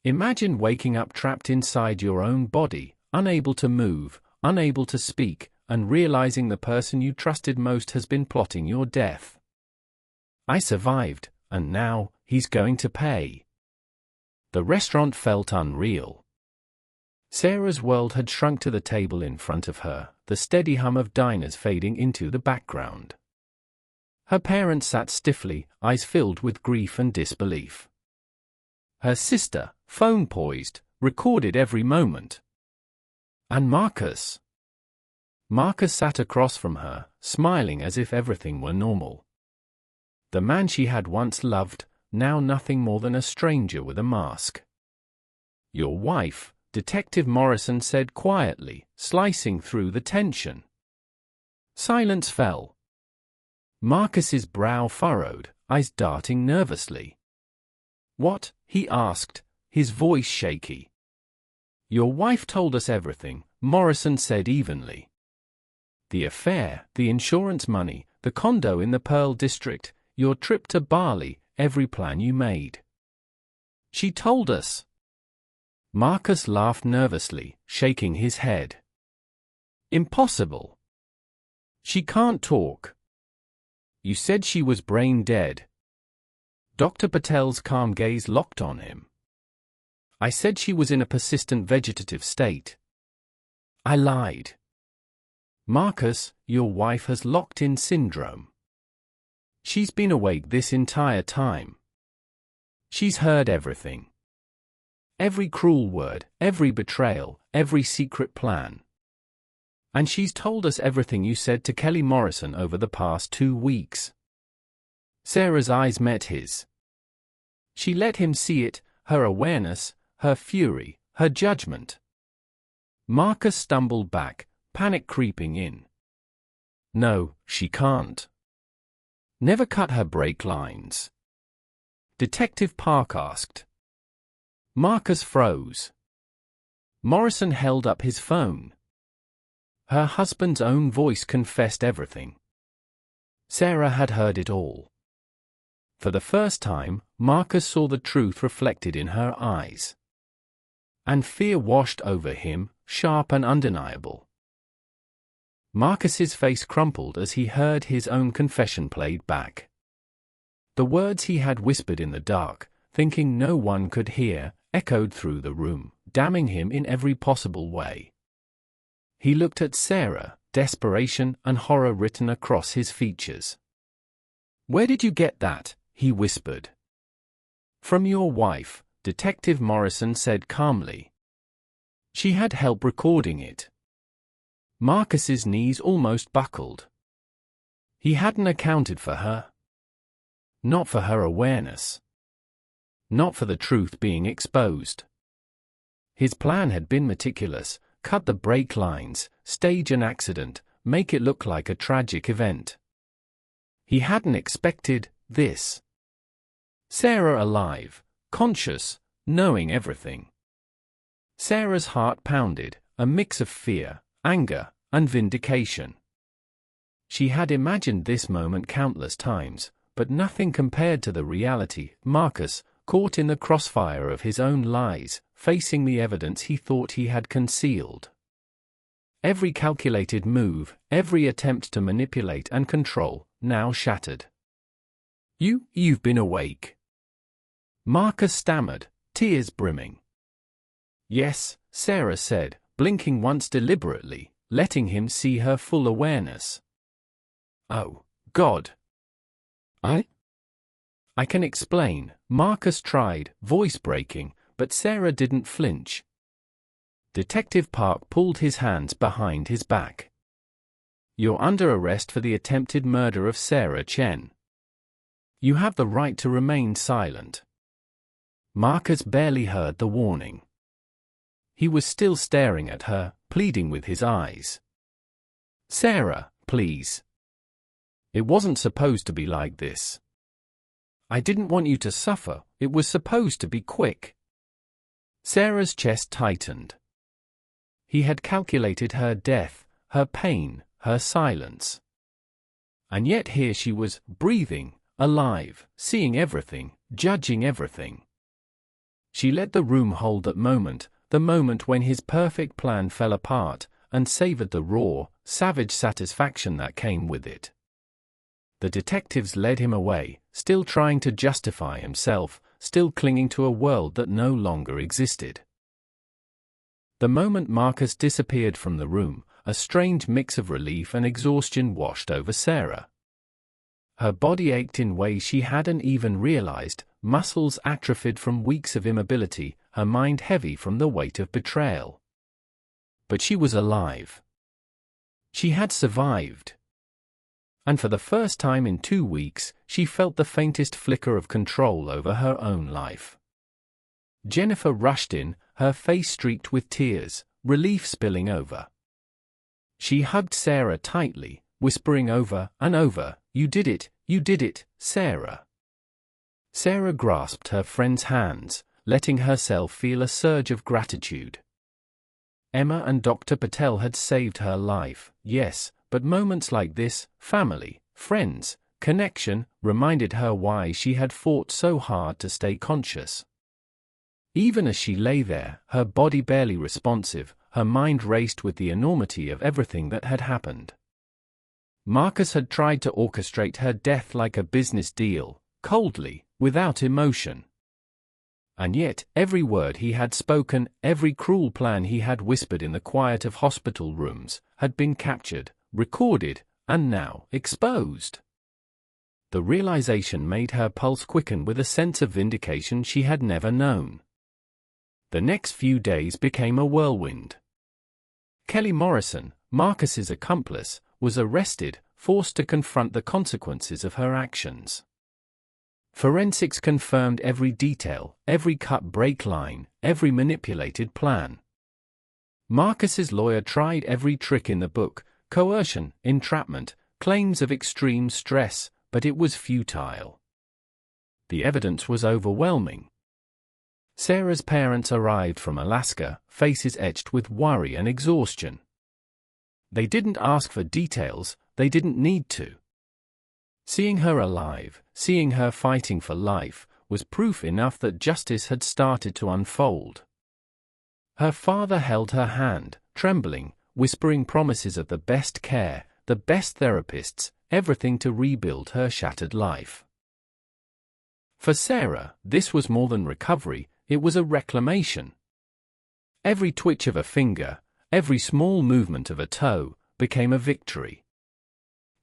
Imagine waking up trapped inside your own body, unable to move, unable to speak, and realizing the person you trusted most has been plotting your death. I survived, and now, he's going to pay. The restaurant felt unreal. Sarah's world had shrunk to the table in front of her, the steady hum of diners fading into the background. Her parents sat stiffly, eyes filled with grief and disbelief. Her sister, phone poised, recorded every moment. And Marcus? Marcus sat across from her, smiling as if everything were normal. The man she had once loved, now nothing more than a stranger with a mask. Your wife, Detective Morrison said quietly, slicing through the tension. Silence fell. Marcus's brow furrowed, eyes darting nervously. What? He asked, his voice shaky. Your wife told us everything, Morrison said evenly. The affair, the insurance money, the condo in the Pearl District, your trip to Bali, every plan you made. She told us. Marcus laughed nervously, shaking his head. Impossible. She can't talk. You said she was brain dead. Dr. Patel's calm gaze locked on him. I said she was in a persistent vegetative state. I lied. Marcus, your wife has locked-in syndrome. She's been awake this entire time. She's heard everything. Every cruel word, every betrayal, every secret plan. And she's told us everything you said to Kelly Morrison over the past 2 weeks. Sarah's eyes met his. She let him see it, her awareness, her fury, her judgment. Marcus stumbled back, panic creeping in. No, she can't. Never cut her break lines. Detective Park asked. Marcus froze. Morrison held up his phone. Her husband's own voice confessed everything. Sarah had heard it all. For the first time, Marcus saw the truth reflected in her eyes. And fear washed over him, sharp and undeniable. Marcus's face crumpled as he heard his own confession played back. The words he had whispered in the dark, thinking no one could hear, echoed through the room, damning him in every possible way. He looked at Sarah, desperation and horror written across his features. Where did you get that? He whispered. From your wife, Detective Morrison said calmly. She had help recording it. Marcus's knees almost buckled. He hadn't accounted for her. Not for her awareness. Not for the truth being exposed. His plan had been meticulous, cut the brake lines, stage an accident, make it look like a tragic event. He hadn't expected this. Sarah alive, conscious, knowing everything. Sarah's heart pounded, a mix of fear, anger, and vindication. She had imagined this moment countless times, but nothing compared to the reality. Marcus, caught in the crossfire of his own lies, facing the evidence he thought he had concealed. Every calculated move, every attempt to manipulate and control, now shattered. You've been awake. Marcus stammered, tears brimming. Yes, Sarah said, blinking once deliberately, letting him see her full awareness. Oh, God. I can explain, Marcus tried, voice breaking, but Sarah didn't flinch. Detective Park pulled his hands behind his back. You're under arrest for the attempted murder of Sarah Chen. You have the right to remain silent. Marcus barely heard the warning. He was still staring at her, pleading with his eyes. Sarah, please. It wasn't supposed to be like this. I didn't want you to suffer, it was supposed to be quick. Sarah's chest tightened. He had calculated her death, her pain, her silence. And yet here she was, breathing, alive, seeing everything, judging everything. She let the room hold that moment, the moment when his perfect plan fell apart, and savored the raw, savage satisfaction that came with it. The detectives led him away, still trying to justify himself, still clinging to a world that no longer existed. The moment Marcus disappeared from the room, a strange mix of relief and exhaustion washed over Sarah. Her body ached in ways she hadn't even realized, muscles atrophied from weeks of immobility, her mind heavy from the weight of betrayal. But she was alive. She had survived. And for the first time in 2 weeks, she felt the faintest flicker of control over her own life. Jennifer rushed in, her face streaked with tears, relief spilling over. She hugged Sarah tightly, whispering over and over, you did it, Sarah." Sarah grasped her friend's hands, letting herself feel a surge of gratitude. Emma and Dr. Patel had saved her life, yes, but moments like this, family, friends, connection, reminded her why she had fought so hard to stay conscious. Even as she lay there, her body barely responsive, her mind raced with the enormity of everything that had happened. Marcus had tried to orchestrate her death like a business deal, coldly, without emotion. And yet, every word he had spoken, every cruel plan he had whispered in the quiet of hospital rooms, had been captured, recorded, and now exposed. The realization made her pulse quicken with a sense of vindication she had never known. The next few days became a whirlwind. Kelly Morrison, Marcus's accomplice, was arrested, forced to confront the consequences of her actions. Forensics confirmed every detail, every cut-break line, every manipulated plan. Marcus's lawyer tried every trick in the book, coercion, entrapment, claims of extreme stress, but it was futile. The evidence was overwhelming. Sarah's parents arrived from Alaska, faces etched with worry and exhaustion. They didn't ask for details, they didn't need to. Seeing her alive, seeing her fighting for life, was proof enough that justice had started to unfold. Her father held her hand, trembling, whispering promises of the best care, the best therapists, everything to rebuild her shattered life. For Sarah, this was more than recovery, it was a reclamation. Every twitch of a finger, every small movement of a toe, became a victory.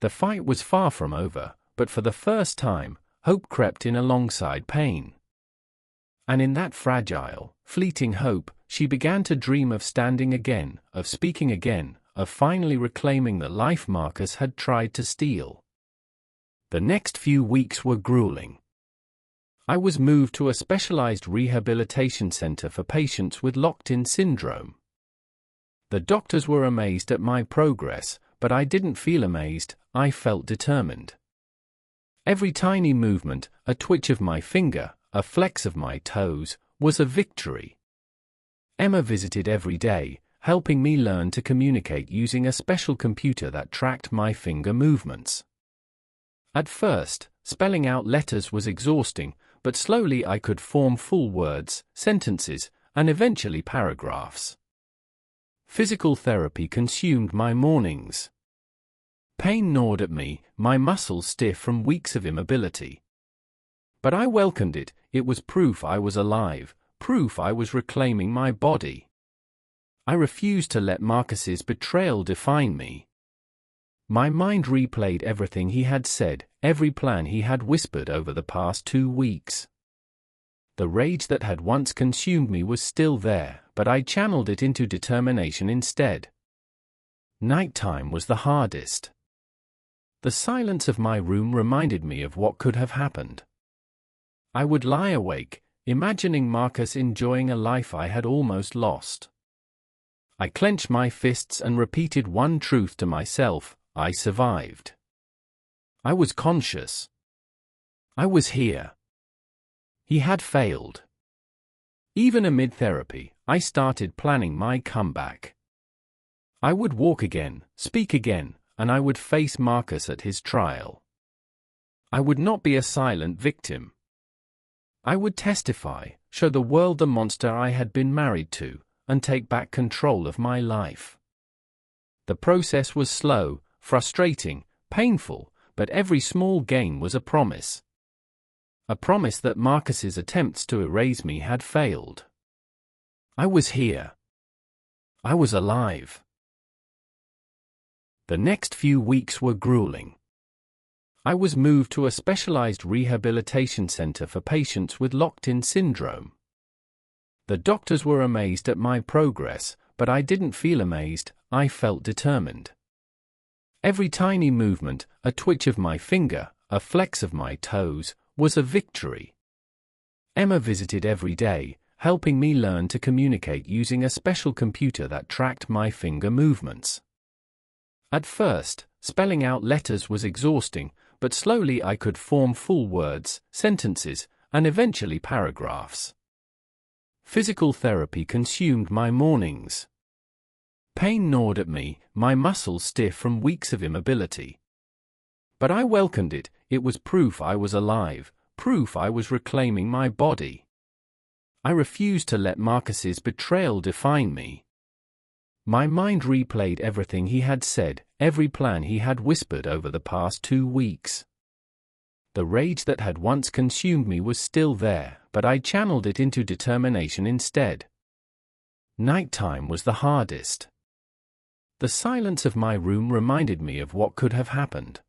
The fight was far from over, but for the first time, hope crept in alongside pain. And in that fragile, fleeting hope, she began to dream of standing again, of speaking again, of finally reclaiming the life Marcus had tried to steal. The next few weeks were grueling. I was moved to a specialized rehabilitation center for patients with locked-in syndrome. The doctors were amazed at my progress, but I didn't feel amazed, I felt determined. Every tiny movement, a twitch of my finger, a flex of my toes, was a victory. Emma visited every day, helping me learn to communicate using a special computer that tracked my finger movements. At first, spelling out letters was exhausting, but slowly I could form full words, sentences, and eventually paragraphs. Physical therapy consumed my mornings. Pain gnawed at me, my muscles stiff from weeks of immobility. But I welcomed it, it was proof I was alive, proof I was reclaiming my body. I refused to let Marcus's betrayal define me. My mind replayed everything he had said, every plan he had whispered over the past 2 weeks. The rage that had once consumed me was still there, but I channeled it into determination instead. Nighttime was the hardest. The silence of my room reminded me of what could have happened. I would lie awake, imagining Marcus enjoying a life I had almost lost. I clenched my fists and repeated one truth to myself: I survived. I was conscious. I was here. He had failed. Even amid therapy, I started planning my comeback. I would walk again, speak again, and I would face Marcus at his trial. I would not be a silent victim. I would testify, show the world the monster I had been married to, and take back control of my life. The process was slow, frustrating, painful, but every small gain was a promise. A promise that Marcus's attempts to erase me had failed. I was here. I was alive. The next few weeks were grueling. I was moved to a specialized rehabilitation center for patients with locked-in syndrome. The doctors were amazed at my progress, but I didn't feel amazed, I felt determined. Every tiny movement, a twitch of my finger, a flex of my toes, was a victory. Emma visited every day, helping me learn to communicate using a special computer that tracked my finger movements. At first, spelling out letters was exhausting, but slowly I could form full words, sentences, and eventually paragraphs. Physical therapy consumed my mornings. Pain gnawed at me, my muscles stiff from weeks of immobility. But I welcomed it, it was proof I was alive, proof I was reclaiming my body. I refused to let Marcus's betrayal define me. My mind replayed everything he had said, every plan he had whispered over the past 2 weeks. The rage that had once consumed me was still there, but I channeled it into determination instead. Nighttime was the hardest. The silence of my room reminded me of what could have happened.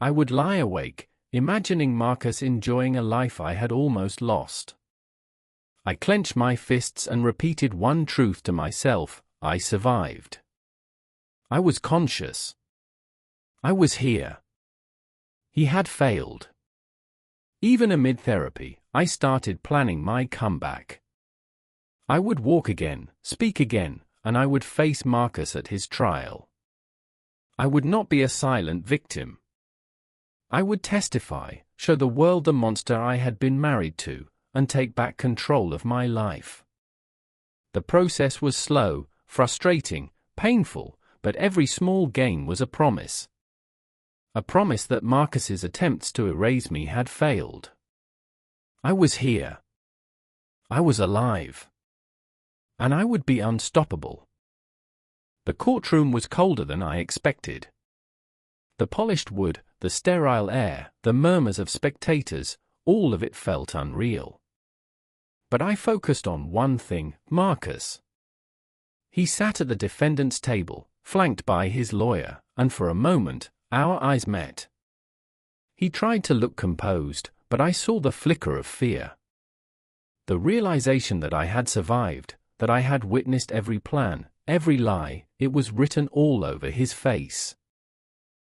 I would lie awake, imagining Marcus enjoying a life I had almost lost. I clenched my fists and repeated one truth to myself: I survived. I was conscious. I was here. He had failed. Even amid therapy, I started planning my comeback. I would walk again, speak again, and I would face Marcus at his trial. I would not be a silent victim. I would testify, show the world the monster I had been married to, and take back control of my life. The process was slow, frustrating, painful, but every small gain was a promise. A promise that Marcus's attempts to erase me had failed. I was here. I was alive. And I would be unstoppable. The courtroom was colder than I expected. The polished wood, the sterile air, the murmurs of spectators, all of it felt unreal. But I focused on one thing: Marcus. He sat at the defendant's table, flanked by his lawyer, and for a moment, our eyes met. He tried to look composed, but I saw the flicker of fear. The realization that I had survived, that I had witnessed every plan, every lie, it was written all over his face.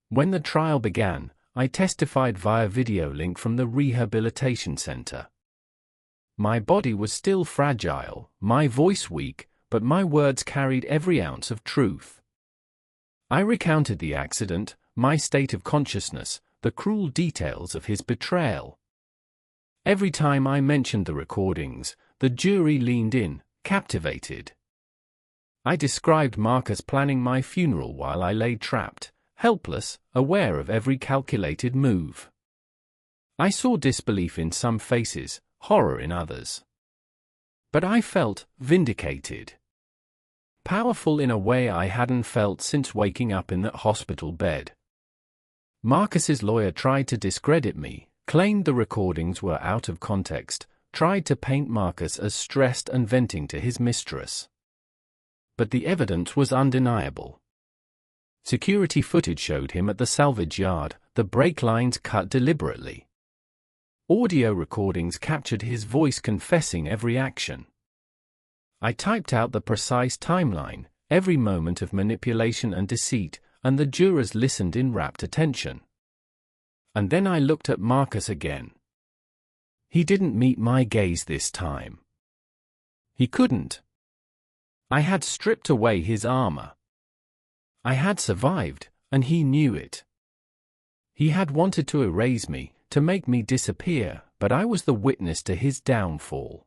When the trial began, I testified via video link from the rehabilitation center. My body was still fragile, my voice weak, but my words carried every ounce of truth. I recounted the accident, my state of consciousness, the cruel details of his betrayal. Every time I mentioned the recordings, the jury leaned in, captivated. I described Marcus planning my funeral while I lay trapped, helpless, aware of every calculated move. I saw disbelief in some faces, horror in others. But I felt vindicated. Powerful in a way I hadn't felt since waking up in that hospital bed. Marcus's lawyer tried to discredit me, claimed the recordings were out of context, tried to paint Marcus as stressed and venting to his mistress. But the evidence was undeniable. Security footage showed him at the salvage yard, the brake lines cut deliberately. Audio recordings captured his voice confessing every action. I typed out the precise timeline, every moment of manipulation and deceit, and the jurors listened in rapt attention. And then I looked at Marcus again. He didn't meet my gaze this time. He couldn't. I had stripped away his armor. I had survived, and he knew it. He had wanted to erase me, to make me disappear, but I was the witness to his downfall.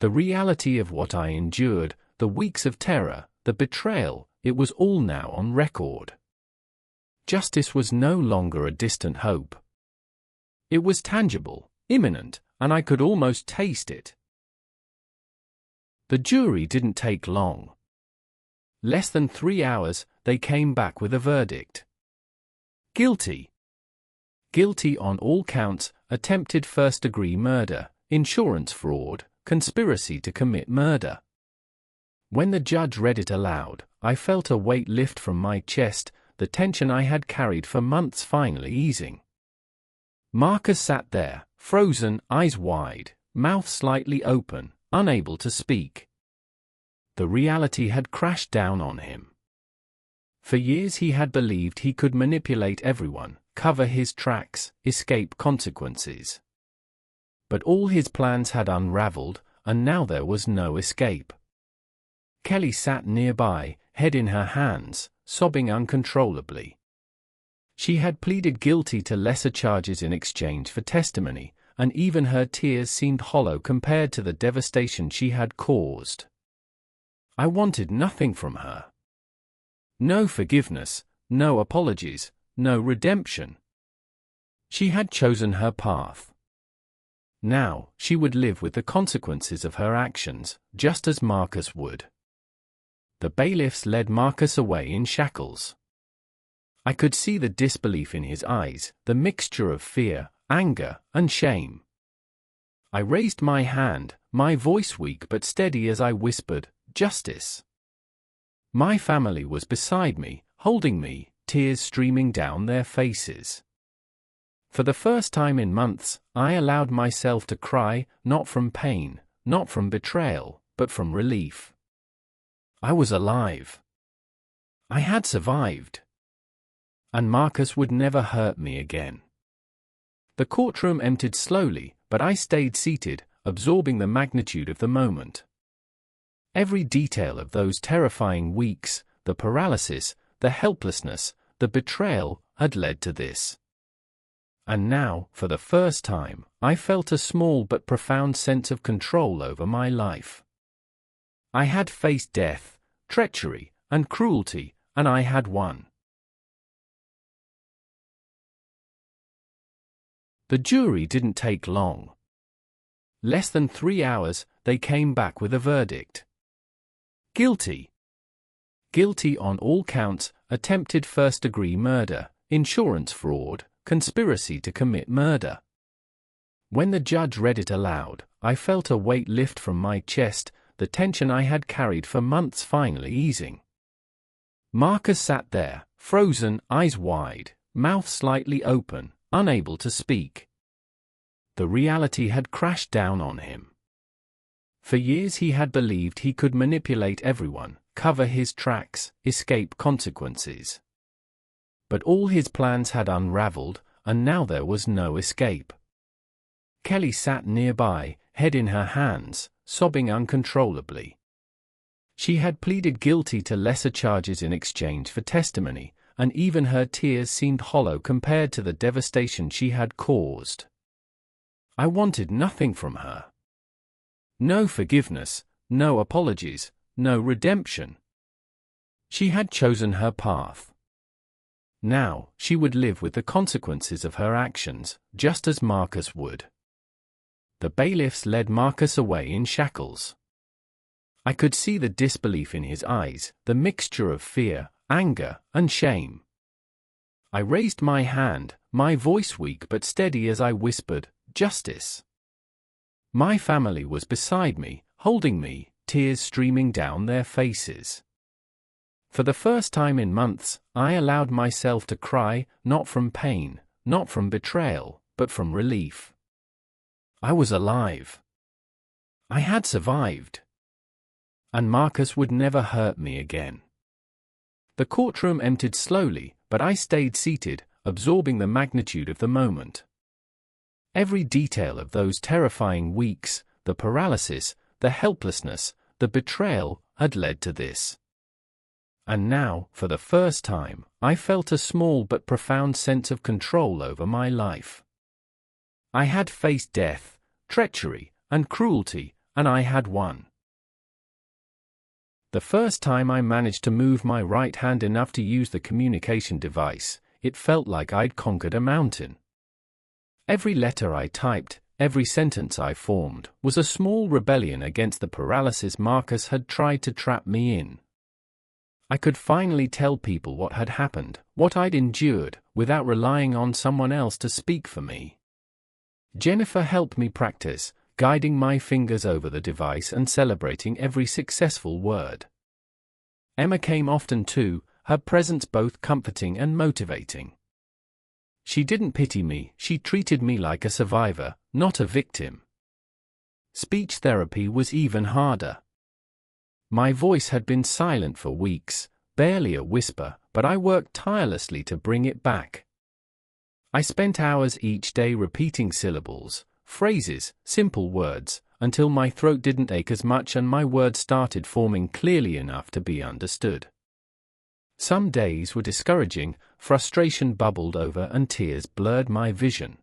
The reality of what I endured, the weeks of terror, the betrayal, it was all now on record. Justice was no longer a distant hope. It was tangible, imminent, and I could almost taste it. The jury didn't take long. Less than 3 hours, they came back with a verdict. Guilty. Guilty on all counts: attempted first-degree murder, insurance fraud, conspiracy to commit murder. When the judge read it aloud, I felt a weight lift from my chest, the tension I had carried for months finally easing. Marcus sat there, frozen, eyes wide, mouth slightly open, unable to speak. The reality had crashed down on him. For years he had believed he could manipulate everyone, cover his tracks, escape consequences. But all his plans had unraveled, and now there was no escape. Kelly sat nearby, head in her hands, sobbing uncontrollably. She had pleaded guilty to lesser charges in exchange for testimony, and even her tears seemed hollow compared to the devastation she had caused. I wanted nothing from her. No forgiveness, no apologies, no redemption. She had chosen her path. Now, she would live with the consequences of her actions, just as Marcus would. The bailiffs led Marcus away in shackles. I could see the disbelief in his eyes, the mixture of fear, anger, and shame. I raised my hand, my voice weak but steady as I whispered, "Justice." My family was beside me, holding me, tears streaming down their faces. For the first time in months, I allowed myself to cry, not from pain, not from betrayal, but from relief. I was alive. I had survived. And Marcus would never hurt me again. The courtroom emptied slowly, but I stayed seated, absorbing the magnitude of the moment. Every detail of those terrifying weeks, the paralysis, the helplessness, the betrayal, had led to this. And now, for the first time, I felt a small but profound sense of control over my life. I had faced death, treachery, and cruelty, and I had won. The jury didn't take long. Less than 3 hours, they came back with a verdict. Guilty. Guilty on all counts: attempted first-degree murder, insurance fraud, conspiracy to commit murder. When the judge read it aloud, I felt a weight lift from my chest, the tension I had carried for months finally easing. Marcus sat there, frozen, eyes wide, mouth slightly open, unable to speak. The reality had crashed down on him. For years he had believed he could manipulate everyone, cover his tracks, escape consequences. But all his plans had unraveled, and now there was no escape. Kelly sat nearby, head in her hands, sobbing uncontrollably. She had pleaded guilty to lesser charges in exchange for testimony, and even her tears seemed hollow compared to the devastation she had caused. I wanted nothing from her. No forgiveness, no apologies, no redemption. She had chosen her path. Now, she would live with the consequences of her actions, just as Marcus would. The bailiffs led Marcus away in shackles. I could see the disbelief in his eyes, the mixture of fear, anger, and shame. I raised my hand, my voice weak but steady as I whispered, "Justice." My family was beside me, holding me, tears streaming down their faces. For the first time in months, I allowed myself to cry, not from pain, not from betrayal, but from relief. I was alive. I had survived. And Marcus would never hurt me again. The courtroom emptied slowly, but I stayed seated, absorbing the magnitude of the moment. Every detail of those terrifying weeks, the paralysis, the helplessness, the betrayal, had led to this. And now, for the first time, I felt a small but profound sense of control over my life. I had faced death, treachery, and cruelty, and I had won. The first time I managed to move my right hand enough to use the communication device, it felt like I'd conquered a mountain. Every letter I typed, Every sentence I formed was a small rebellion against the paralysis Marcus had tried to trap me in. I could finally tell people what had happened, what I'd endured, without relying on someone else to speak for me. Jennifer helped me practice, guiding my fingers over the device and celebrating every successful word. Emma came often too, her presence both comforting and motivating. She didn't pity me, she treated me like a survivor, not a victim. Speech therapy was even harder. My voice had been silent for weeks, barely a whisper, but I worked tirelessly to bring it back. I spent hours each day repeating syllables, phrases, simple words, until my throat didn't ache as much and my words started forming clearly enough to be understood. Some days were discouraging, frustration bubbled over and tears blurred my vision.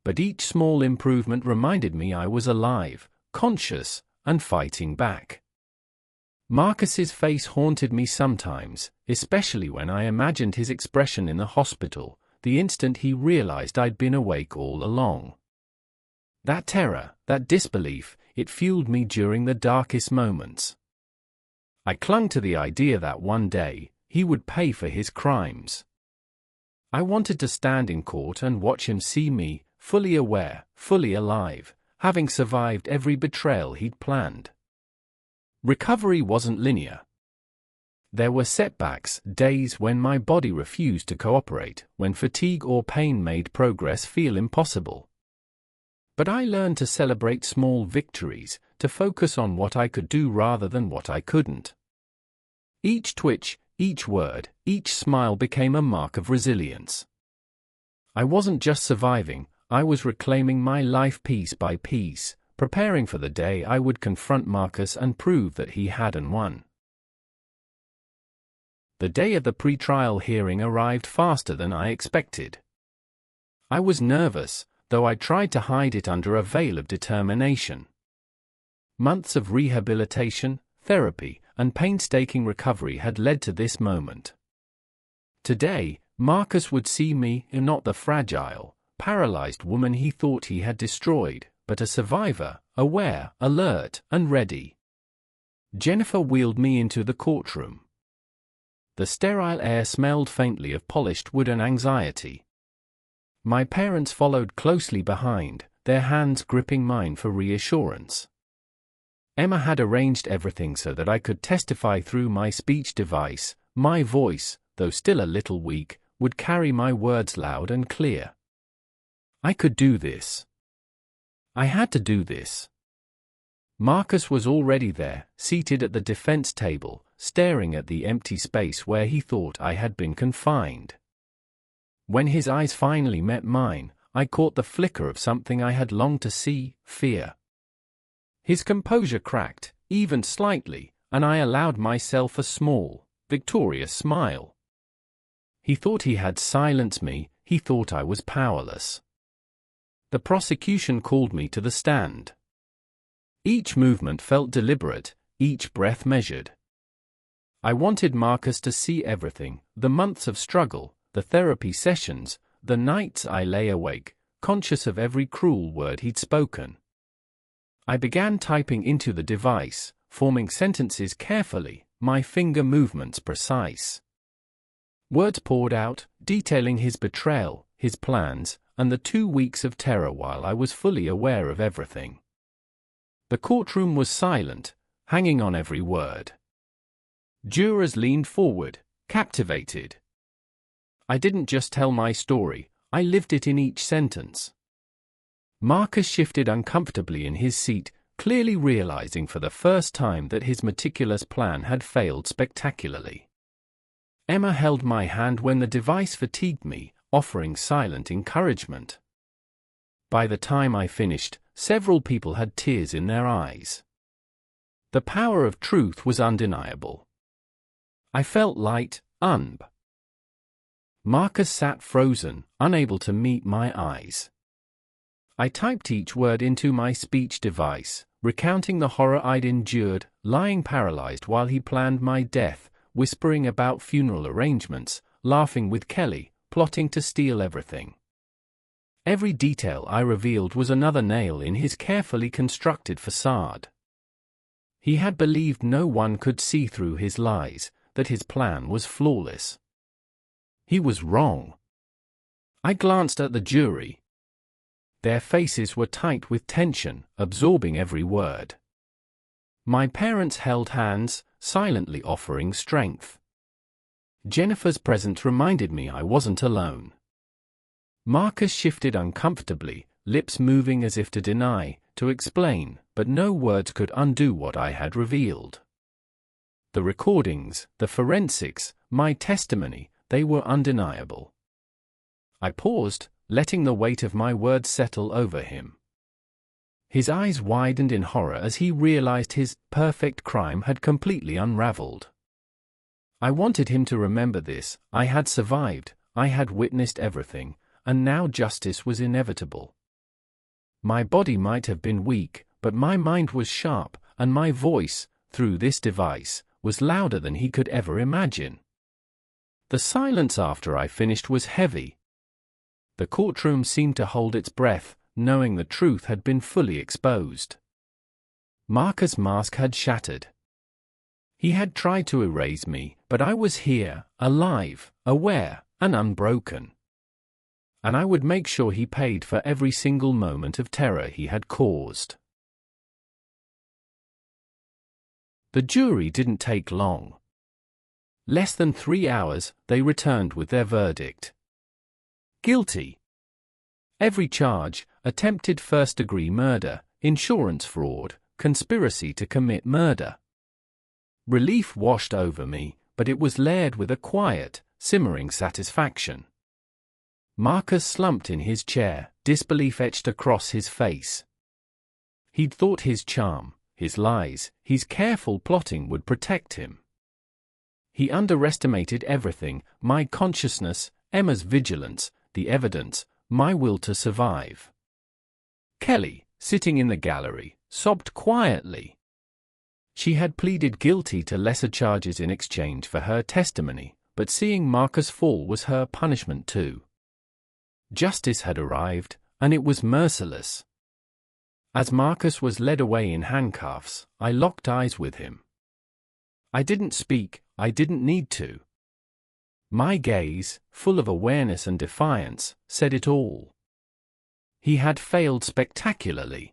But each small improvement reminded me I was alive, conscious, and fighting back. Marcus's face haunted me sometimes, especially when I imagined his expression in the hospital, the instant he realized I'd been awake all along. That terror, that disbelief, it fueled me during the darkest moments. I clung to the idea that one day, he would pay for his crimes. I wanted to stand in court and watch him see me, fully aware, fully alive, having survived every betrayal he'd planned. Recovery wasn't linear. There were setbacks, days when my body refused to cooperate, when fatigue or pain made progress feel impossible. But I learned to celebrate small victories, to focus on what I could do rather than what I couldn't. Each twitch, each word, each smile became a mark of resilience. I wasn't just surviving, I was reclaiming my life piece by piece, preparing for the day I would confront Marcus and prove that he hadn't won. The day of the pre-trial hearing arrived faster than I expected. I was nervous, though I tried to hide it under a veil of determination. Months of rehabilitation, therapy, and painstaking recovery had led to this moment. Today, Marcus would see me, not the fragile, paralyzed woman he thought he had destroyed, but a survivor, aware, alert, and ready. Jennifer wheeled me into the courtroom. The sterile air smelled faintly of polished wood and anxiety. My parents followed closely behind, their hands gripping mine for reassurance. Emma had arranged everything so that I could testify through my speech device. My voice, though still a little weak, would carry my words loud and clear. I could do this. I had to do this. Marcus was already there, seated at the defense table, staring at the empty space where he thought I had been confined. When his eyes finally met mine, I caught the flicker of something I had longed to see: fear. His composure cracked, even slightly, and I allowed myself a small, victorious smile. He thought he had silenced me, he thought I was powerless. The prosecution called me to the stand. Each movement felt deliberate, each breath measured. I wanted Marcus to see everything: the months of struggle, the therapy sessions, the nights I lay awake, conscious of every cruel word he'd spoken. I began typing into the device, forming sentences carefully, my finger movements precise. Words poured out, detailing his betrayal, his plans, and the 2 weeks of terror while I was fully aware of everything. The courtroom was silent, hanging on every word. Jurors leaned forward, captivated. I didn't just tell my story, I lived it in each sentence. Marcus shifted uncomfortably in his seat, clearly realizing for the first time that his meticulous plan had failed spectacularly. Emma held my hand when the device fatigued me, offering silent encouragement. By the time I finished, several people had tears in their eyes. The power of truth was undeniable. I felt light, Marcus sat frozen, unable to meet my eyes. I typed each word into my speech device, recounting the horror I'd endured, lying paralyzed while he planned my death, whispering about funeral arrangements, laughing with Kelly, plotting to steal everything. Every detail I revealed was another nail in his carefully constructed facade. He had believed no one could see through his lies, that his plan was flawless. He was wrong. I glanced at the jury. Their faces were tight with tension, absorbing every word. My parents held hands, silently offering strength. Jennifer's presence reminded me I wasn't alone. Marcus shifted uncomfortably, lips moving as if to deny, to explain, but no words could undo what I had revealed. The recordings, the forensics, my testimony, they were undeniable. I paused, letting the weight of my words settle over him. His eyes widened in horror as he realized his perfect crime had completely unraveled. I wanted him to remember this: I had survived, I had witnessed everything, and now justice was inevitable. My body might have been weak, but my mind was sharp, and my voice, through this device, was louder than he could ever imagine. The silence after I finished was heavy. The courtroom seemed to hold its breath, knowing the truth had been fully exposed. Marcus' mask had shattered. He had tried to erase me, but I was here, alive, aware, and unbroken. And I would make sure he paid for every single moment of terror he had caused. The jury didn't take long. Less than 3 hours, they returned with their verdict. Guilty. Every charge: attempted first-degree murder, insurance fraud, conspiracy to commit murder. Relief washed over me, but it was layered with a quiet, simmering satisfaction. Marcus slumped in his chair, disbelief etched across his face. He'd thought his charm, his lies, his careful plotting would protect him. He underestimated everything: my consciousness, Emma's vigilance, the evidence, my will to survive. Kelly, sitting in the gallery, sobbed quietly. She had pleaded guilty to lesser charges in exchange for her testimony, but seeing Marcus fall was her punishment too. Justice had arrived, and it was merciless. As Marcus was led away in handcuffs, I locked eyes with him. I didn't speak, I didn't need to. My gaze, full of awareness and defiance, said it all. He had failed spectacularly.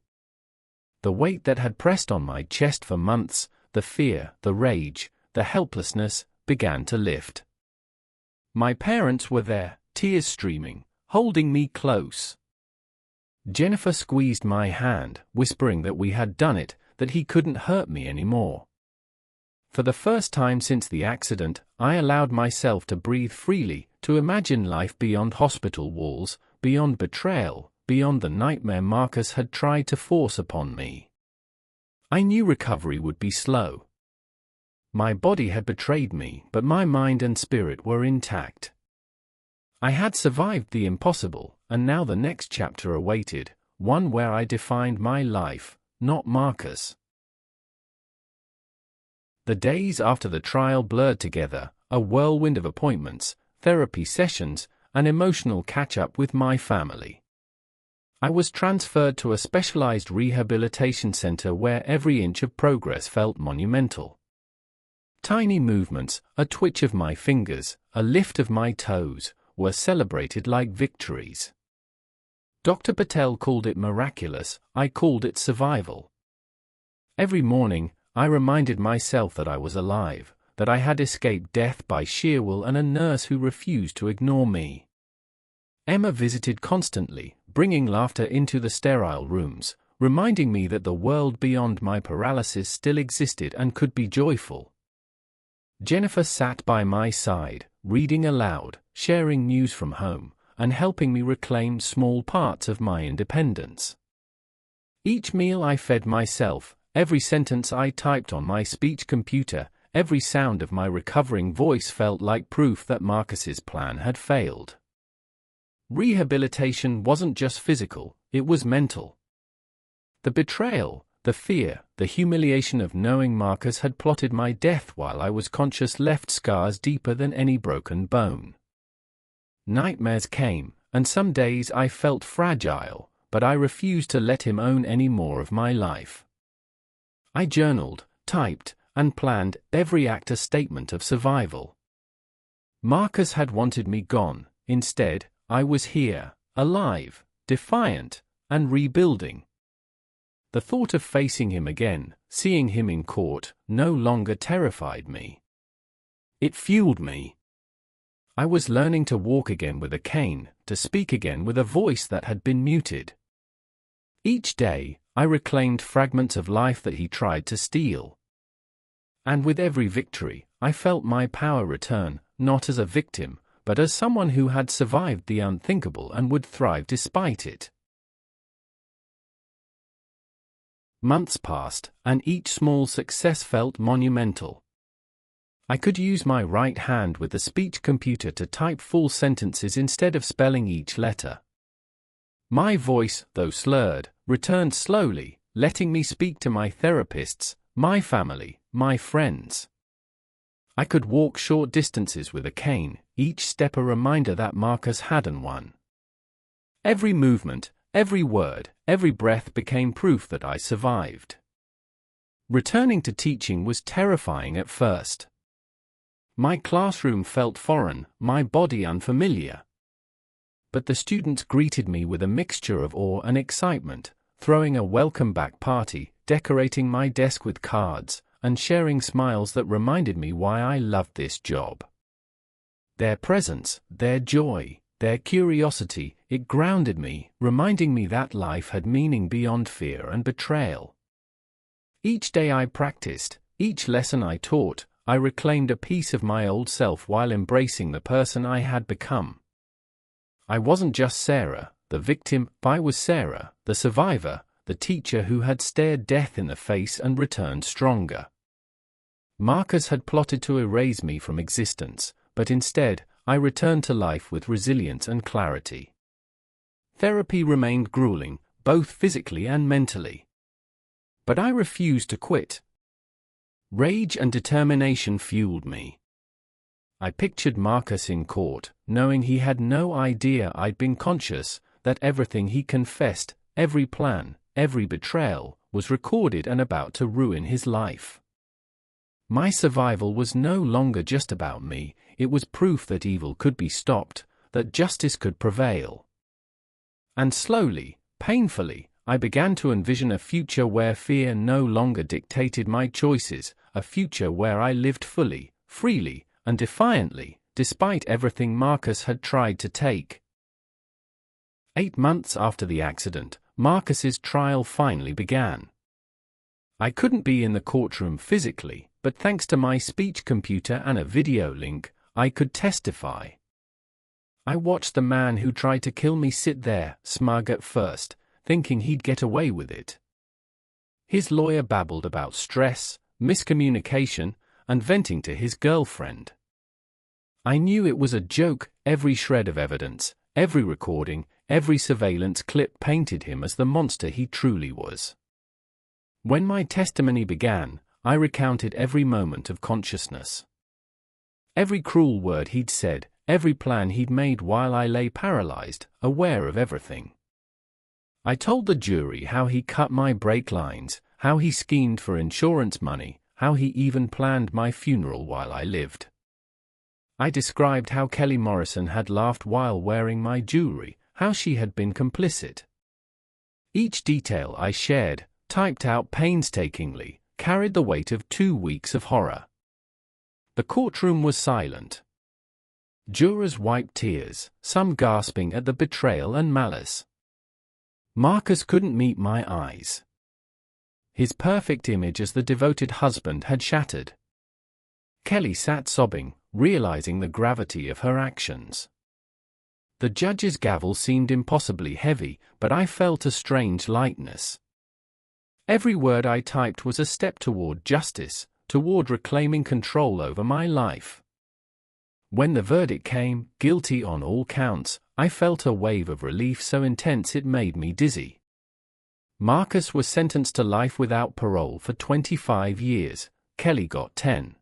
The weight that had pressed on my chest for months, the fear, the rage, the helplessness, began to lift. My parents were there, tears streaming, holding me close. Jennifer squeezed my hand, whispering that we had done it, that he couldn't hurt me anymore. For the first time since the accident, I allowed myself to breathe freely, to imagine life beyond hospital walls, beyond betrayal, beyond the nightmare Marcus had tried to force upon me. I knew recovery would be slow. My body had betrayed me, but my mind and spirit were intact. I had survived the impossible, and now the next chapter awaited, one where I defined my life, not Marcus. The days after the trial blurred together, a whirlwind of appointments, therapy sessions, and emotional catch-up with my family. I was transferred to a specialized rehabilitation center where every inch of progress felt monumental. Tiny movements, a twitch of my fingers, a lift of my toes, were celebrated like victories. Dr. Patel called it miraculous, I called it survival. Every morning, I reminded myself that I was alive, that I had escaped death by sheer will, and a nurse who refused to ignore me. Emma visited constantly, bringing laughter into the sterile rooms, reminding me that the world beyond my paralysis still existed and could be joyful. Jennifer sat by my side, reading aloud, sharing news from home, and helping me reclaim small parts of my independence. Each meal I fed myself, every sentence I typed on my speech computer, every sound of my recovering voice felt like proof that Marcus's plan had failed. Rehabilitation wasn't just physical, it was mental. The betrayal, the fear, the humiliation of knowing Marcus had plotted my death while I was conscious left scars deeper than any broken bone. Nightmares came, and some days I felt fragile, but I refused to let him own any more of my life. I journaled, typed, and planned every act a statement of survival. Marcus had wanted me gone. Instead, I was here, alive, defiant, and rebuilding. The thought of facing him again, seeing him in court, no longer terrified me. It fueled me. I was learning to walk again with a cane, to speak again with a voice that had been muted. Each day, I reclaimed fragments of life that he tried to steal. And with every victory, I felt my power return, not as a victim, but as someone who had survived the unthinkable and would thrive despite it. Months passed, and each small success felt monumental. I could use my right hand with the speech computer to type full sentences instead of spelling each letter. My voice, though slurred, returned slowly, letting me speak to my therapists, my family, my friends. I could walk short distances with a cane, each step a reminder that Marcus hadn't won. Every movement, every word, every breath became proof that I survived. Returning to teaching was terrifying at first. My classroom felt foreign, my body unfamiliar. But the students greeted me with a mixture of awe and excitement, throwing a welcome-back party, decorating my desk with cards, and sharing smiles that reminded me why I loved this job. Their presence, their joy, their curiosity, it grounded me, reminding me that life had meaning beyond fear and betrayal. Each day I practiced, each lesson I taught, I reclaimed a piece of my old self while embracing the person I had become. I wasn't just Sarah, the victim, I was Sarah, the survivor, the teacher who had stared death in the face and returned stronger. Marcus had plotted to erase me from existence, but instead, I returned to life with resilience and clarity. Therapy remained grueling, both physically and mentally. But I refused to quit. Rage and determination fueled me. I pictured Marcus in court, knowing he had no idea I'd been conscious, that everything he confessed, every plan, every betrayal, was recorded and about to ruin his life. My survival was no longer just about me, it was proof that evil could be stopped, that justice could prevail. And slowly, painfully, I began to envision a future where fear no longer dictated my choices, a future where I lived fully, freely, and defiantly, despite everything Marcus had tried to take. 8 months after the accident, Marcus's trial finally began. I couldn't be in the courtroom physically, but thanks to my speech computer and a video link, I could testify. I watched the man who tried to kill me sit there, smug at first, thinking he'd get away with it. His lawyer babbled about stress, miscommunication, and venting to his girlfriend. I knew it was a joke. Every shred of evidence, every recording, every surveillance clip painted him as the monster he truly was. When my testimony began, I recounted every moment of consciousness. Every cruel word he'd said, every plan he'd made while I lay paralyzed, aware of everything. I told the jury how he cut my brake lines, how he schemed for insurance money, how he even planned my funeral while I lived. I described how Kelly Morrison had laughed while wearing my jewelry, how she had been complicit. Each detail I shared, typed out painstakingly, carried the weight of 2 weeks of horror. The courtroom was silent. Jurors wiped tears, some gasping at the betrayal and malice. Marcus couldn't meet my eyes. His perfect image as the devoted husband had shattered. Kelly sat sobbing, realizing the gravity of her actions. The judge's gavel seemed impossibly heavy, but I felt a strange lightness. Every word I typed was a step toward justice, toward reclaiming control over my life. When the verdict came, guilty on all counts, I felt a wave of relief so intense it made me dizzy. Marcus was sentenced to life without parole for 25 years, Kelly got 10.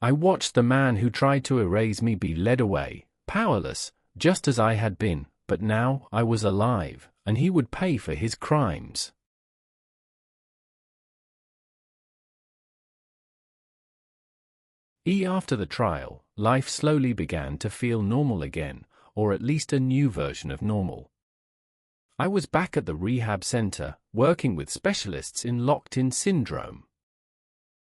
I watched the man who tried to erase me be led away, powerless, just as I had been, but now I was alive, and he would pay for his crimes. After the trial, life slowly began to feel normal again, or at least a new version of normal. I was back at the rehab center, working with specialists in locked-in syndrome.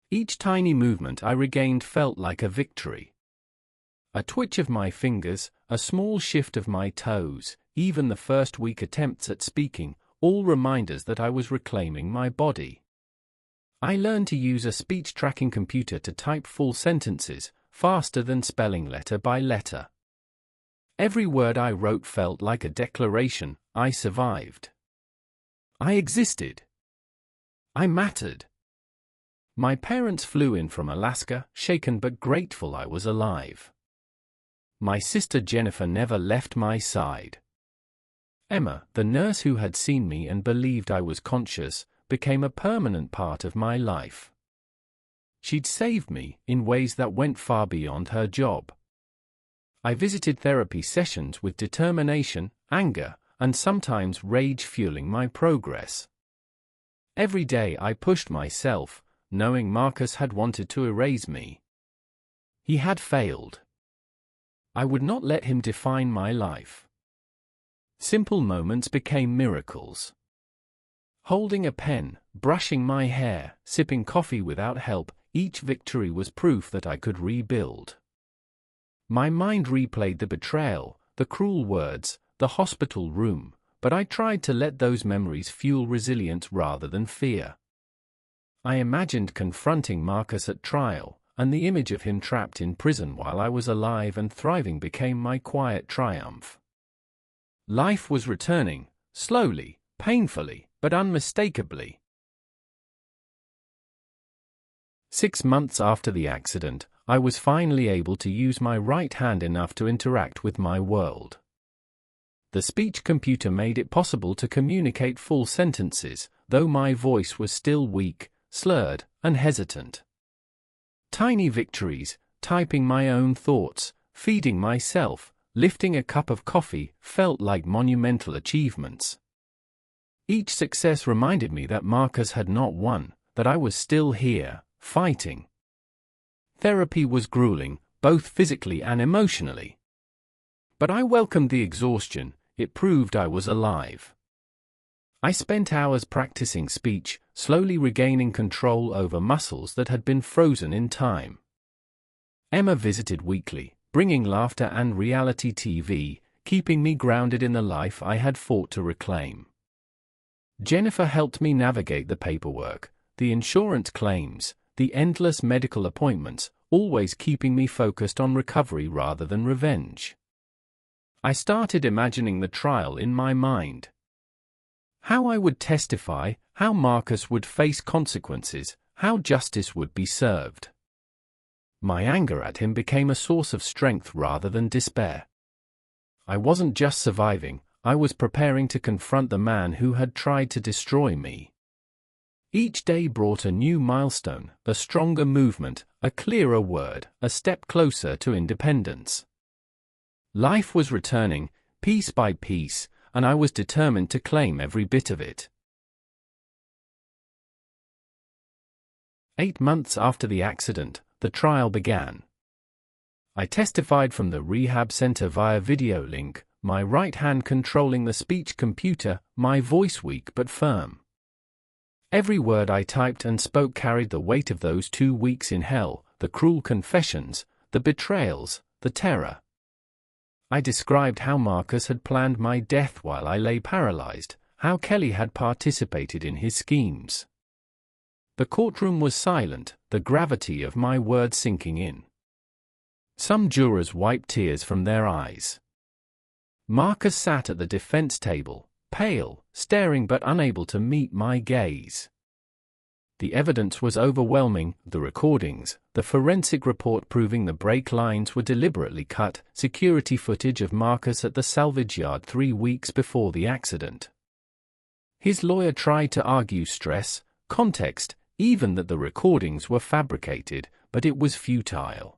Each tiny movement I regained felt like a victory. A twitch of my fingers, a small shift of my toes, even the first weak attempts at speaking, all reminders that I was reclaiming my body. I learned to use a speech-tracking computer to type full sentences, faster than spelling letter by letter. Every word I wrote felt like a declaration: I survived. I existed. I mattered. My parents flew in from Alaska, shaken but grateful I was alive. My sister Jennifer never left my side. Emma, the nurse who had seen me and believed I was conscious, became a permanent part of my life. She'd saved me in ways that went far beyond her job. I visited therapy sessions with determination, anger, and sometimes rage fueling my progress. Every day I pushed myself, knowing Marcus had wanted to erase me. He had failed. I would not let him define my life. Simple moments became miracles. Holding a pen, brushing my hair, sipping coffee without help, each victory was proof that I could rebuild. My mind replayed the betrayal, the cruel words, the hospital room, but I tried to let those memories fuel resilience rather than fear. I imagined confronting Marcus at trial, and the image of him trapped in prison while I was alive and thriving became my quiet triumph. Life was returning, slowly, painfully, but unmistakably. 6 months after the accident, I was finally able to use my right hand enough to interact with my world. The speech computer made it possible to communicate full sentences, though my voice was still weak, slurred, and hesitant. Tiny victories, typing my own thoughts, feeding myself, lifting a cup of coffee, felt like monumental achievements. Each success reminded me that Marcus had not won, that I was still here, fighting. Therapy was grueling, both physically and emotionally. But I welcomed the exhaustion. It proved I was alive. I spent hours practicing speech, slowly regaining control over muscles that had been frozen in time. Emma visited weekly, bringing laughter and reality TV, keeping me grounded in the life I had fought to reclaim. Jennifer helped me navigate the paperwork, the insurance claims, the endless medical appointments, always keeping me focused on recovery rather than revenge. I started imagining the trial in my mind. How I would testify, how Marcus would face consequences, how justice would be served. My anger at him became a source of strength rather than despair. I wasn't just surviving, I was preparing to confront the man who had tried to destroy me. Each day brought a new milestone, a stronger movement, a clearer word, a step closer to independence. Life was returning, piece by piece, and I was determined to claim every bit of it. 8 months after the accident, the trial began. I testified from the rehab center via video link, my right hand controlling the speech computer, my voice weak but firm. Every word I typed and spoke carried the weight of those 2 weeks in hell, the cruel confessions, the betrayals, the terror. I described how Marcus had planned my death while I lay paralyzed, how Kelly had participated in his schemes. The courtroom was silent, the gravity of my words sinking in. Some jurors wiped tears from their eyes. Marcus sat at the defense table, pale, staring but unable to meet my gaze. The evidence was overwhelming, the recordings, the forensic report proving the brake lines were deliberately cut, security footage of Marcus at the salvage yard 3 weeks before the accident. His lawyer tried to argue stress, context, even that the recordings were fabricated, but it was futile.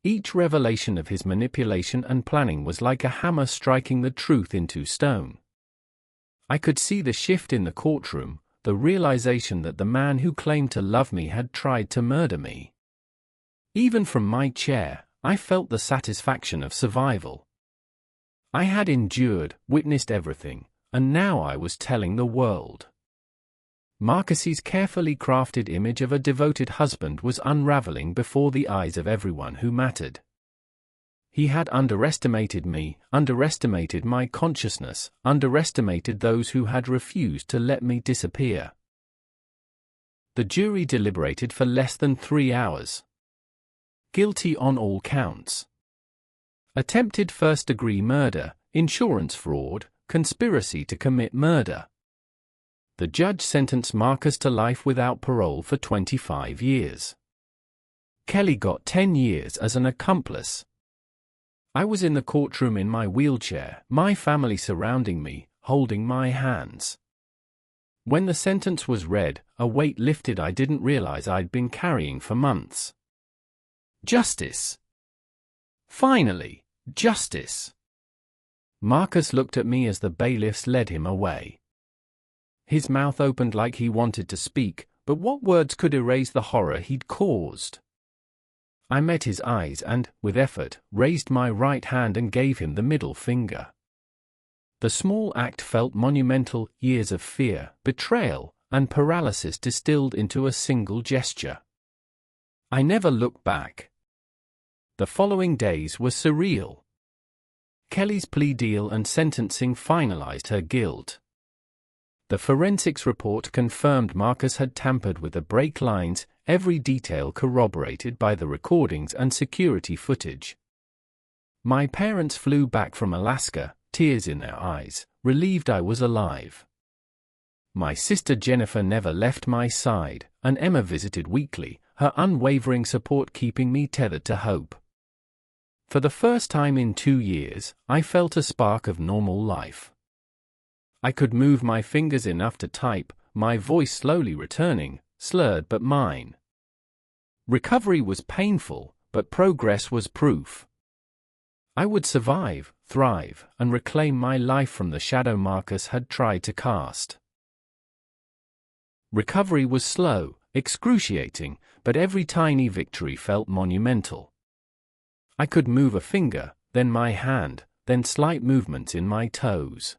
Each revelation of his manipulation and planning was like a hammer striking the truth into stone. I could see the shift in the courtroom, the realization that the man who claimed to love me had tried to murder me. Even from my chair, I felt the satisfaction of survival. I had endured, witnessed everything, and now I was telling the world. Marcus's carefully crafted image of a devoted husband was unraveling before the eyes of everyone who mattered. He had underestimated me, underestimated my consciousness, underestimated those who had refused to let me disappear. The jury deliberated for less than 3 hours. Guilty on all counts. Attempted first-degree murder, insurance fraud, conspiracy to commit murder. The judge sentenced Marcus to life without parole for 25 years. Kelly got 10 years as an accomplice. I was in the courtroom in my wheelchair, my family surrounding me, holding my hands. When the sentence was read, a weight lifted I didn't realize I'd been carrying for months. Justice. Finally, justice. Marcus looked at me as the bailiffs led him away. His mouth opened like he wanted to speak, but what words could erase the horror he'd caused? I met his eyes and, with effort, raised my right hand and gave him the middle finger. The small act felt monumental, years of fear, betrayal, and paralysis distilled into a single gesture. I never looked back. The following days were surreal. Kelly's plea deal and sentencing finalized her guilt. The forensics report confirmed Marcus had tampered with the brake lines, every detail corroborated by the recordings and security footage. My parents flew back from Alaska, tears in their eyes, relieved I was alive. My sister Jennifer never left my side, and Emma visited weekly, her unwavering support keeping me tethered to hope. For the first time in 2 years, I felt a spark of normal life. I could move my fingers enough to type, my voice slowly returning, slurred but mine. Recovery was painful, but progress was proof. I would survive, thrive, and reclaim my life from the shadow Marcus had tried to cast. Recovery was slow, excruciating, but every tiny victory felt monumental. I could move a finger, then my hand, then slight movements in my toes.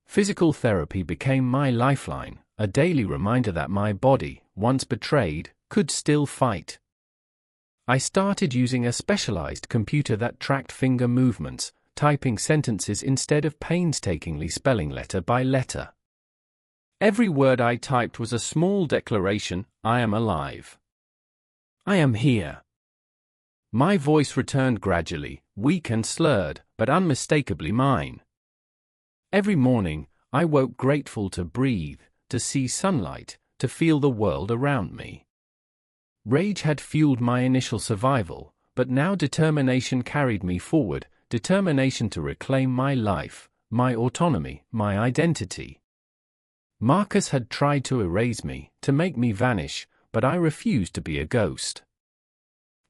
Physical therapy became my lifeline, a daily reminder that my body, once betrayed, could still fight. I started using a specialized computer that tracked finger movements, typing sentences instead of painstakingly spelling letter by letter. Every word I typed was a small declaration: I am alive. I am here. My voice returned gradually, weak and slurred, but unmistakably mine. Every morning, I woke grateful to breathe, to see sunlight, to feel the world around me. Rage had fueled my initial survival, but now determination carried me forward, determination to reclaim my life, my autonomy, my identity. Marcus had tried to erase me, to make me vanish, but I refused to be a ghost.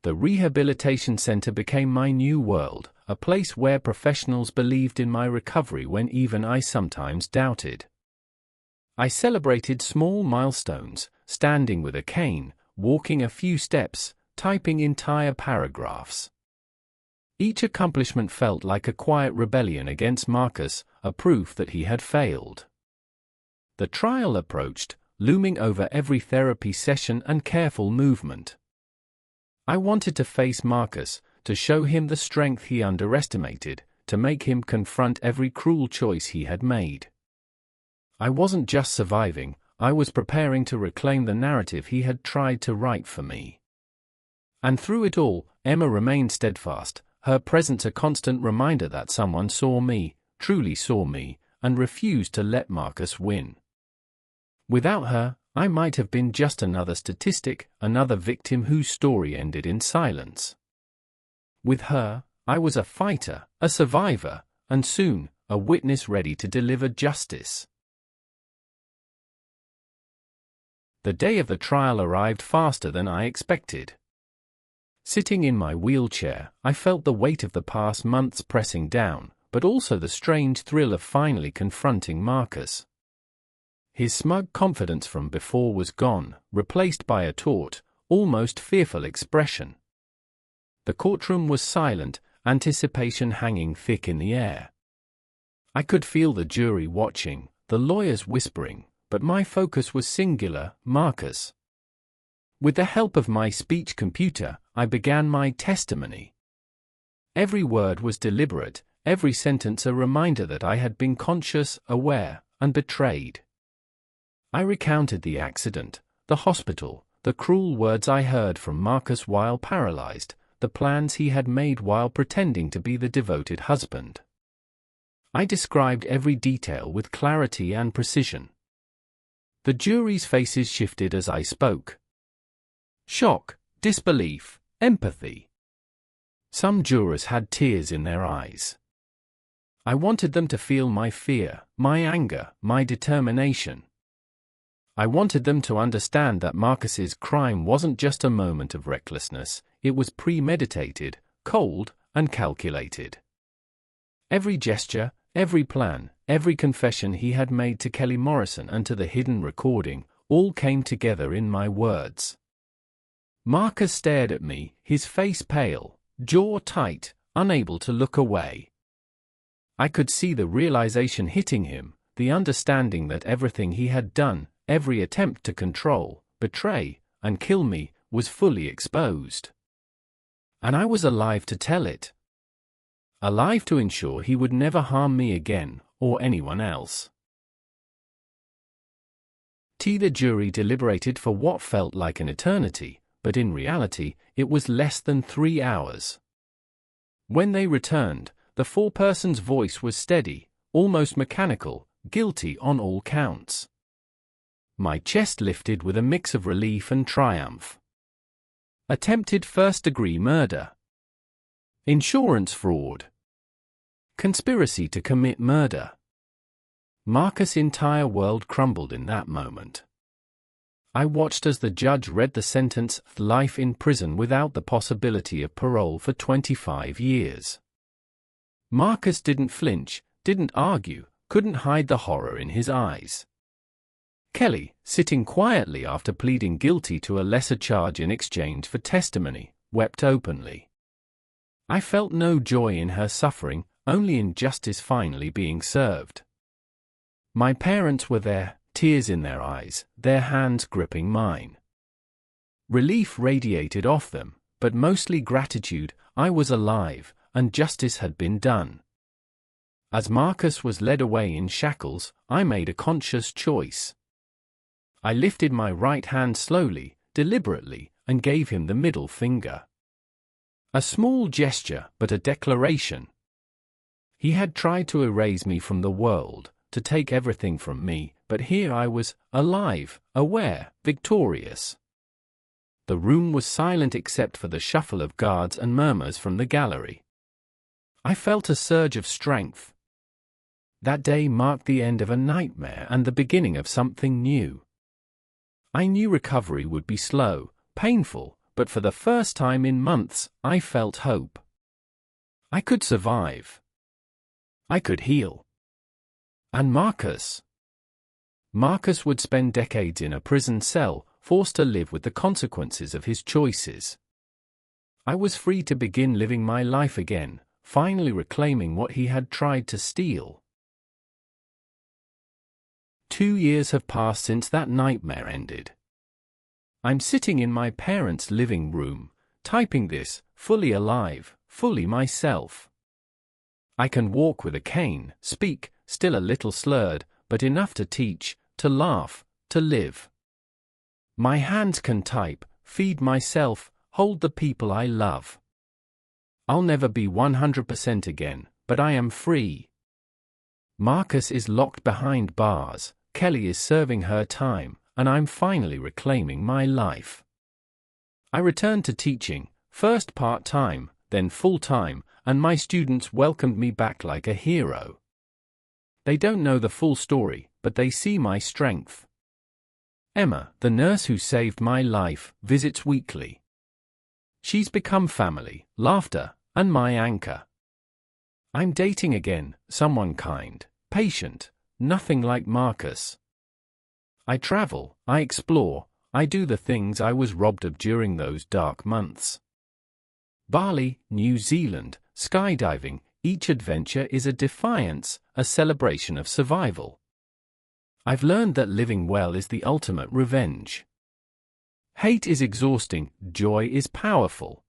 The rehabilitation center became my new world, a place where professionals believed in my recovery when even I sometimes doubted. I celebrated small milestones, standing with a cane, walking a few steps, typing entire paragraphs. Each accomplishment felt like a quiet rebellion against Marcus, a proof that he had failed. The trial approached, looming over every therapy session and careful movement. I wanted to face Marcus, to show him the strength he underestimated, to make him confront every cruel choice he had made. I wasn't just surviving, I was preparing to reclaim the narrative he had tried to write for me. And through it all, Emma remained steadfast, her presence a constant reminder that someone saw me, truly saw me, and refused to let Marcus win. Without her, I might have been just another statistic, another victim whose story ended in silence. With her, I was a fighter, a survivor, and soon, a witness ready to deliver justice. The day of the trial arrived faster than I expected. Sitting in my wheelchair, I felt the weight of the past months pressing down, but also the strange thrill of finally confronting Marcus. His smug confidence from before was gone, replaced by a taut, almost fearful expression. The courtroom was silent, anticipation hanging thick in the air. I could feel the jury watching, the lawyers whispering, but my focus was singular: Marcus. With the help of my speech computer, I began my testimony. Every word was deliberate, every sentence a reminder that I had been conscious, aware, and betrayed. I recounted the accident, the hospital, the cruel words I heard from Marcus while paralyzed, the plans he had made while pretending to be the devoted husband. I described every detail with clarity and precision. The jury's faces shifted as I spoke. Shock, disbelief, empathy. Some jurors had tears in their eyes. I wanted them to feel my fear, my anger, my determination. I wanted them to understand that Marcus's crime wasn't just a moment of recklessness, it was premeditated, cold, and calculated. Every gesture, every plan, every confession he had made to Kelly Morrison and to the hidden recording, all came together in my words. Marcus stared at me, his face pale, jaw tight, unable to look away. I could see the realization hitting him, the understanding that everything he had done, every attempt to control, betray, and kill me, was fully exposed. And I was alive to tell it. Alive to ensure he would never harm me again, or anyone else. The jury deliberated for what felt like an eternity, but in reality, it was less than 3 hours. When they returned, the foreperson's voice was steady, almost mechanical, guilty on all counts. My chest lifted with a mix of relief and triumph. Attempted first-degree murder. Insurance fraud. Conspiracy to commit murder. Marcus' entire world crumbled in that moment. I watched as the judge read the sentence: life in prison without the possibility of parole for 25 years. Marcus didn't flinch, didn't argue, couldn't hide the horror in his eyes. Kelly, sitting quietly after pleading guilty to a lesser charge in exchange for testimony, wept openly. I felt no joy in her suffering, only injustice finally being served. My parents were there, tears in their eyes, their hands gripping mine. Relief radiated off them, but mostly gratitude. I was alive, and justice had been done. As Marcus was led away in shackles, I made a conscious choice. I lifted my right hand slowly, deliberately, and gave him the middle finger. A small gesture, but a declaration. He had tried to erase me from the world, to take everything from me, but here I was, alive, aware, victorious. The room was silent except for the shuffle of guards and murmurs from the gallery. I felt a surge of strength. That day marked the end of a nightmare and the beginning of something new. I knew recovery would be slow, painful, but for the first time in months, I felt hope. I could survive. I could heal. And Marcus? Marcus would spend decades in a prison cell, forced to live with the consequences of his choices. I was free to begin living my life again, finally reclaiming what he had tried to steal. 2 years have passed since that nightmare ended. I'm sitting in my parents' living room, typing this, fully alive, fully myself. I can walk with a cane, speak, still a little slurred, but enough to teach, to laugh, to live. My hands can type, feed myself, hold the people I love. I'll never be 100% again, but I am free. Marcus is locked behind bars, Kelly is serving her time, and I'm finally reclaiming my life. I returned to teaching, first part-time, then full-time, and my students welcomed me back like a hero. They don't know the full story, but they see my strength. Emma, the nurse who saved my life, visits weekly. She's become family, laughter, and my anchor. I'm dating again, someone kind, patient, nothing like Marcus. I travel, I explore, I do the things I was robbed of during those dark months. Bali, New Zealand, skydiving, each adventure is a defiance, a celebration of survival. I've learned that living well is the ultimate revenge. Hate is exhausting, joy is powerful.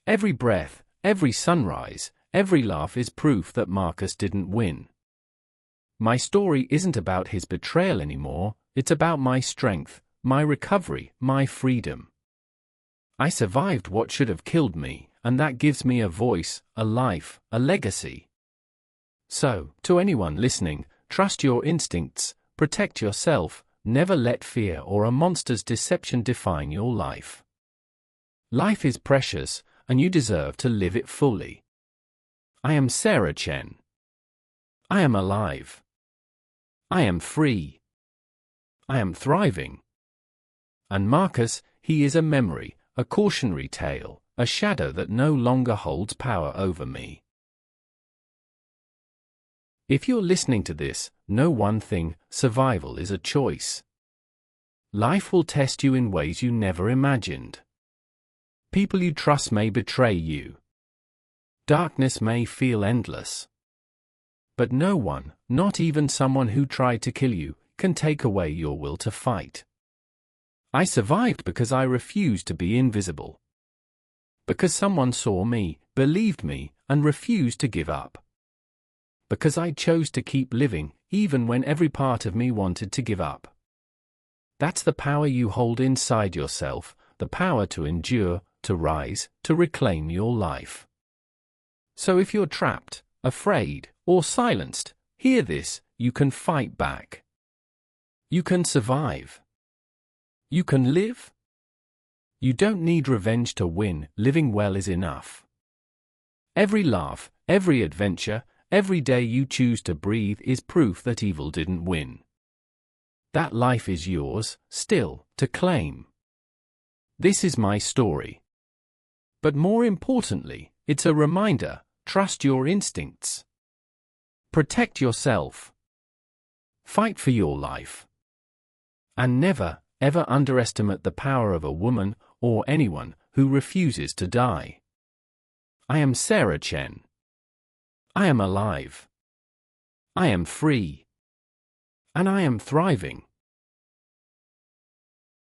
Every breath, every sunrise, every laugh is proof that Marcus didn't win. My story isn't about his betrayal anymore, it's about my strength, my recovery, my freedom. I survived what should have killed me, and that gives me a voice, a life, a legacy. So, to anyone listening, trust your instincts, protect yourself, never let fear or a monster's deception define your life. Life is precious, and you deserve to live it fully. I am Sarah Chen. I am alive. I am free. I am thriving. And Marcus, he is a memory, a cautionary tale, a shadow that no longer holds power over me. If you're listening to this, know one thing: survival is a choice. Life will test you in ways you never imagined. People you trust may betray you. Darkness may feel endless. But no one, not even someone who tried to kill you, can take away your will to fight. I survived because I refused to be invisible. Because someone saw me, believed me, and refused to give up. Because I chose to keep living, even when every part of me wanted to give up. That's the power you hold inside yourself, the power to endure, to rise, to reclaim your life. So if you're trapped, afraid, or silenced, hear this: you can fight back. You can survive. You can live. You don't need revenge to win, living well is enough. Every laugh, every adventure, every day you choose to breathe is proof that evil didn't win. That life is yours, still, to claim. This is my story. But more importantly, it's a reminder: trust your instincts. Protect yourself. Fight for your life. And never, ever underestimate the power of a woman, or anyone, who refuses to die. I am Sarah Chen. I am alive. I am free. And I am thriving.